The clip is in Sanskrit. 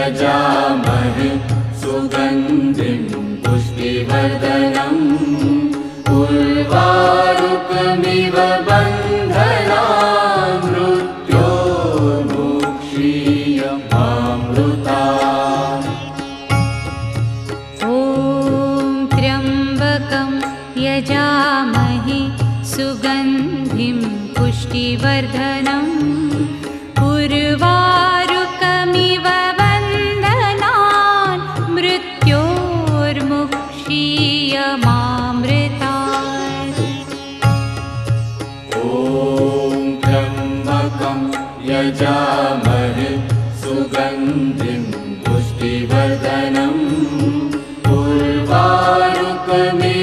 यजामहे सुगन्धिं पुष्टिवर्धनम् उर्वारुकमिव बन्धनान् मृत्योर्मुक्षीयमामृतात्। ॐ त्र्यम्बकं यजामहे सुगन्धिं पुष्टिवर्धनम् उर्वारुकमिव बन्धनान् मृत्योर्मुक्षीयमामृतात्। ॐ त्र्यम्बकं यजामहे सुगन्धिं पुष्टिवर्धनम् उर्वारुकमिव